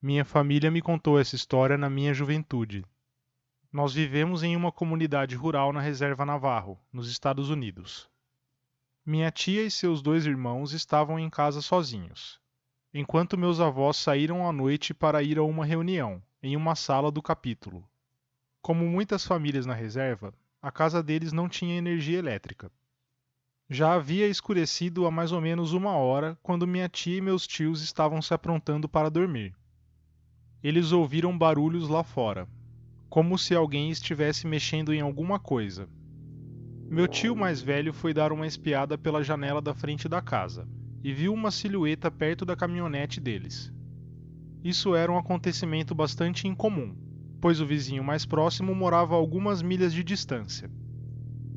Minha família me contou essa história na minha juventude. Nós vivemos em uma comunidade rural na reserva Navarro, nos Estados Unidos. Minha tia e seus dois irmãos estavam em casa sozinhos, enquanto meus avós saíram à noite para ir a uma reunião, em uma sala do capítulo. Como muitas famílias na reserva, a casa deles não tinha energia elétrica. Já havia escurecido há mais ou menos 1 hora quando minha tia e meus tios estavam se aprontando para dormir. Eles ouviram barulhos lá fora, como se alguém estivesse mexendo em alguma coisa. Meu tio mais velho foi dar uma espiada pela janela da frente da casa e viu uma silhueta perto da caminhonete deles. Isso era um acontecimento bastante incomum, pois o vizinho mais próximo morava a algumas milhas de distância.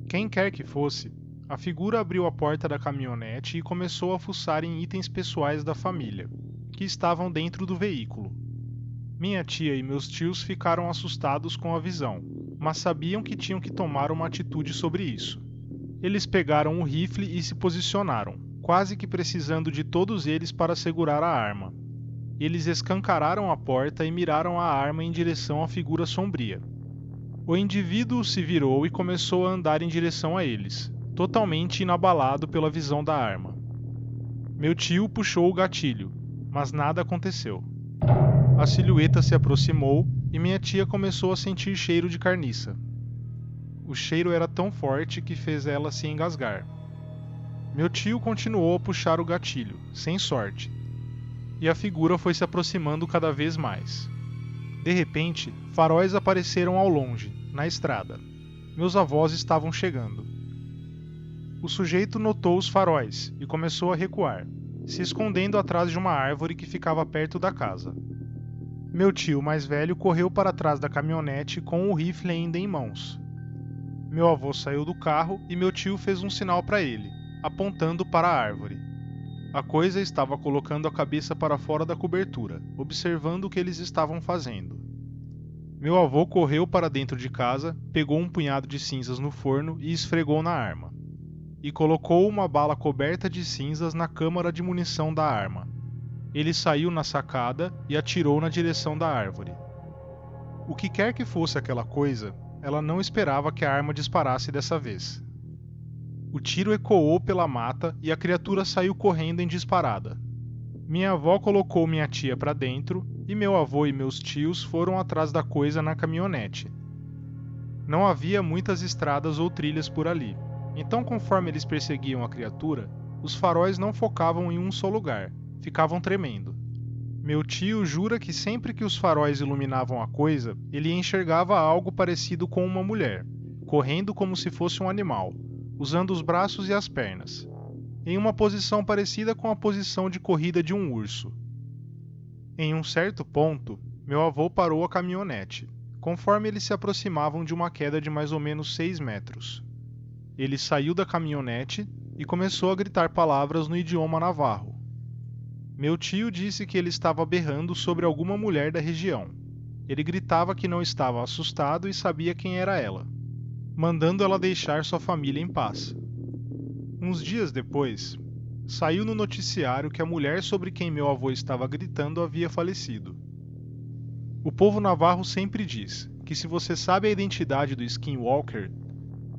Quem quer que fosse, a figura abriu a porta da caminhonete e começou a fuçar em itens pessoais da família, que estavam dentro do veículo. Minha tia e meus tios ficaram assustados com a visão, mas sabiam que tinham que tomar uma atitude sobre isso. Eles pegaram o rifle e se posicionaram, quase que precisando de todos eles para segurar a arma. Eles escancararam a porta e miraram a arma em direção à figura sombria. O indivíduo se virou e começou a andar em direção a eles, totalmente inabalado pela visão da arma. Meu tio puxou o gatilho, mas nada aconteceu. A silhueta se aproximou e minha tia começou a sentir cheiro de carniça. O cheiro era tão forte que fez ela se engasgar. Meu tio continuou a puxar o gatilho, sem sorte, e a figura foi se aproximando cada vez mais. De repente, faróis apareceram ao longe, na estrada. Meus avós estavam chegando. O sujeito notou os faróis e começou a recuar, se escondendo atrás de uma árvore que ficava perto da casa. Meu tio mais velho correu para trás da caminhonete com o rifle ainda em mãos. Meu avô saiu do carro e meu tio fez um sinal para ele, apontando para a árvore. A coisa estava colocando a cabeça para fora da cobertura, observando o que eles estavam fazendo. Meu avô correu para dentro de casa, pegou um punhado de cinzas no forno e esfregou na arma. E colocou uma bala coberta de cinzas na câmara de munição da arma. Ele saiu na sacada e atirou na direção da árvore. O que quer que fosse aquela coisa, ela não esperava que a arma disparasse dessa vez. O tiro ecoou pela mata e a criatura saiu correndo em disparada. Minha avó colocou minha tia para dentro e meu avô e meus tios foram atrás da coisa na caminhonete. Não havia muitas estradas ou trilhas por ali, então conforme eles perseguiam a criatura, os faróis não focavam em um só lugar, ficavam tremendo. Meu tio jura que sempre que os faróis iluminavam a coisa, ele enxergava algo parecido com uma mulher, correndo como se fosse um animal, usando os braços e as pernas, em uma posição parecida com a posição de corrida de um urso. Em um certo ponto, meu avô parou a caminhonete, conforme eles se aproximavam de uma queda de mais ou menos 6 metros. Ele saiu da caminhonete e começou a gritar palavras no idioma navarro. Meu tio disse que ele estava berrando sobre alguma mulher da região. Ele gritava que não estava assustado e sabia quem era ela, mandando ela deixar sua família em paz. Uns dias depois, saiu no noticiário que a mulher sobre quem meu avô estava gritando havia falecido. O povo navarro sempre diz que se você sabe a identidade do Skinwalker,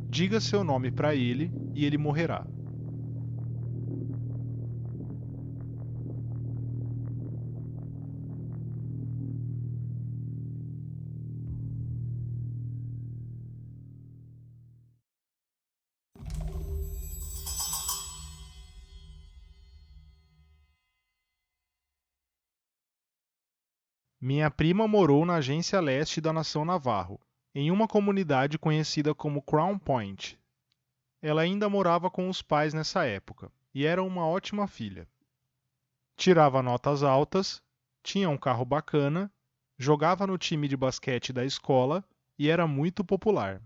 diga seu nome para ele e ele morrerá. Minha prima morou na agência leste da nação Navarro, em uma comunidade conhecida como Crown Point. Ela ainda morava com os pais nessa época, e era uma ótima filha. Tirava notas altas, tinha um carro bacana, jogava no time de basquete da escola e era muito popular.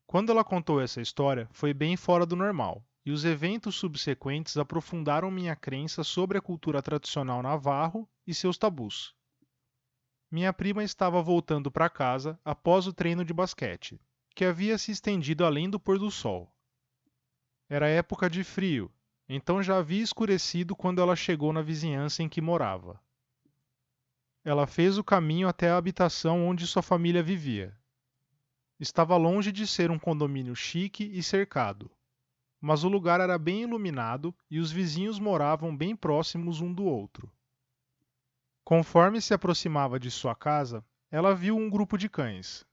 Quando ela contou essa história, foi bem fora do normal, e os eventos subsequentes aprofundaram minha crença sobre a cultura tradicional navarro e seus tabus. Minha prima estava voltando para casa após o treino de basquete, que havia se estendido além do pôr do sol. Era época de frio, então já havia escurecido quando ela chegou na vizinhança em que morava. Ela fez o caminho até a habitação onde sua família vivia. Estava longe de ser um condomínio chique e cercado, mas o lugar era bem iluminado e os vizinhos moravam bem próximos um do outro. Conforme se aproximava de sua casa, ela viu um grupo de cães.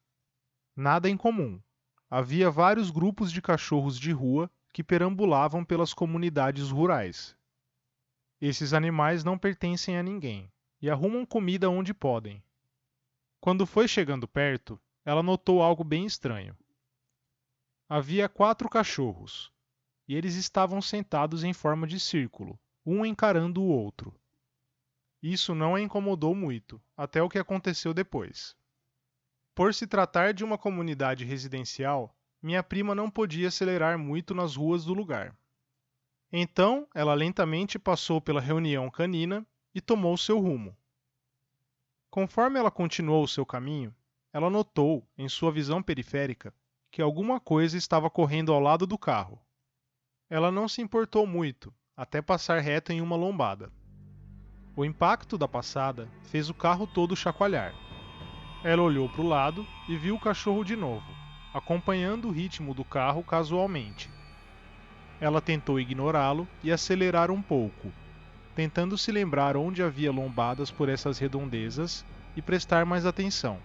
Nada em comum. Havia vários grupos de cachorros de rua que perambulavam pelas comunidades rurais. Esses animais não pertencem a ninguém e arrumam comida onde podem. Quando foi chegando perto, ela notou algo bem estranho. Havia 4 cachorros, e eles estavam sentados em forma de círculo, um encarando o outro. Isso não a incomodou muito, até o que aconteceu depois. Por se tratar de uma comunidade residencial, minha prima não podia acelerar muito nas ruas do lugar. Então, ela lentamente passou pela reunião canina e tomou seu rumo. Conforme ela continuou seu caminho, ela notou, em sua visão periférica, que alguma coisa estava correndo ao lado do carro. Ela não se importou muito, até passar reto em uma lombada. O impacto da passada fez o carro todo chacoalhar. Ela olhou para o lado e viu o cachorro de novo, acompanhando o ritmo do carro casualmente. Ela tentou ignorá-lo e acelerar um pouco, tentando se lembrar onde havia lombadas por essas redondezas e prestar mais atenção.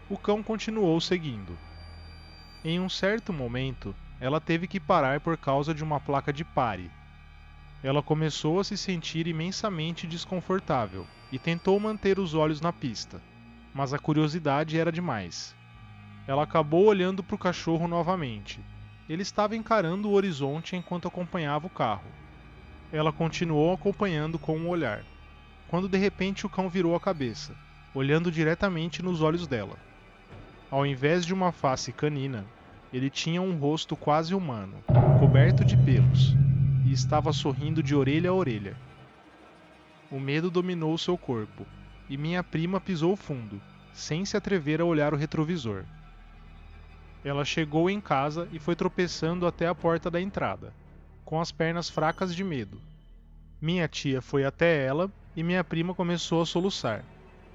O cão continuou seguindo. Em um certo momento, ela teve que parar por causa de uma placa de pare. Ela começou a se sentir imensamente desconfortável e tentou manter os olhos na pista, mas a curiosidade era demais. Ela acabou olhando para o cachorro novamente. Ele estava encarando o horizonte enquanto acompanhava o carro. Ela continuou acompanhando com um olhar, quando de repente o cão virou a cabeça, olhando diretamente nos olhos dela. Ao invés de uma face canina, ele tinha um rosto quase humano, coberto de pelos, e estava sorrindo de orelha a orelha. O medo dominou seu corpo, e minha prima pisou fundo, sem se atrever a olhar o retrovisor. Ela chegou em casa e foi tropeçando até a porta da entrada, com as pernas fracas de medo. Minha tia foi até ela e minha prima começou a soluçar.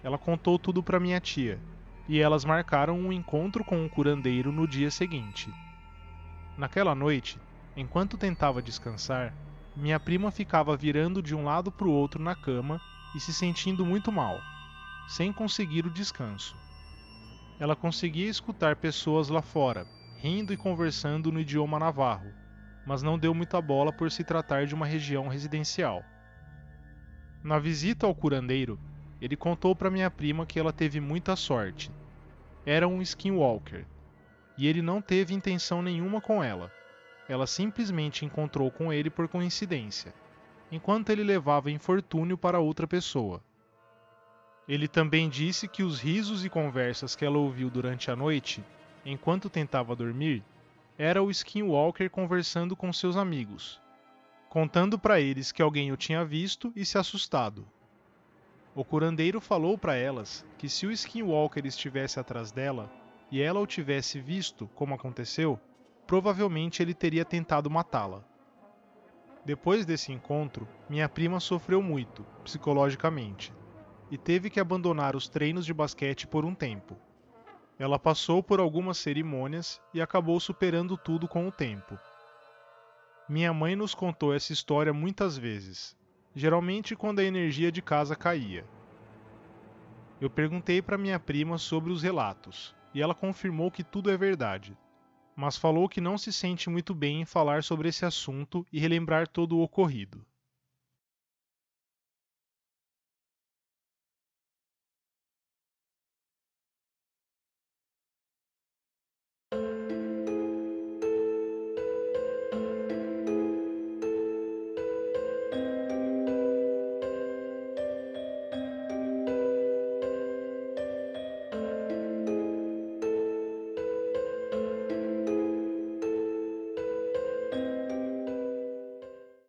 Ela contou tudo para minha tia, e elas marcaram um encontro com um curandeiro no dia seguinte. Naquela noite, enquanto tentava descansar, minha prima ficava virando de um lado para o outro na cama e se sentindo muito mal, sem conseguir o descanso. Ela conseguia escutar pessoas lá fora, rindo e conversando no idioma navarro, mas não deu muita bola por se tratar de uma região residencial. Na visita ao curandeiro, ele contou para minha prima que ela teve muita sorte. Era um skinwalker, e ele não teve intenção nenhuma com ela. Ela simplesmente encontrou com ele por coincidência, enquanto ele levava infortúnio para outra pessoa. Ele também disse que os risos e conversas que ela ouviu durante a noite, enquanto tentava dormir, era o skinwalker conversando com seus amigos, contando para eles que alguém o tinha visto e se assustado. O curandeiro falou para elas que se o skinwalker estivesse atrás dela e ela o tivesse visto, como aconteceu, provavelmente ele teria tentado matá-la. Depois desse encontro, minha prima sofreu muito, psicologicamente, e teve que abandonar os treinos de basquete por um tempo. Ela passou por algumas cerimônias e acabou superando tudo com o tempo. Minha mãe nos contou essa história muitas vezes, geralmente quando a energia de casa caía. Eu perguntei para minha prima sobre os relatos, e ela confirmou que tudo é verdade, mas falou que não se sente muito bem em falar sobre esse assunto e relembrar todo o ocorrido.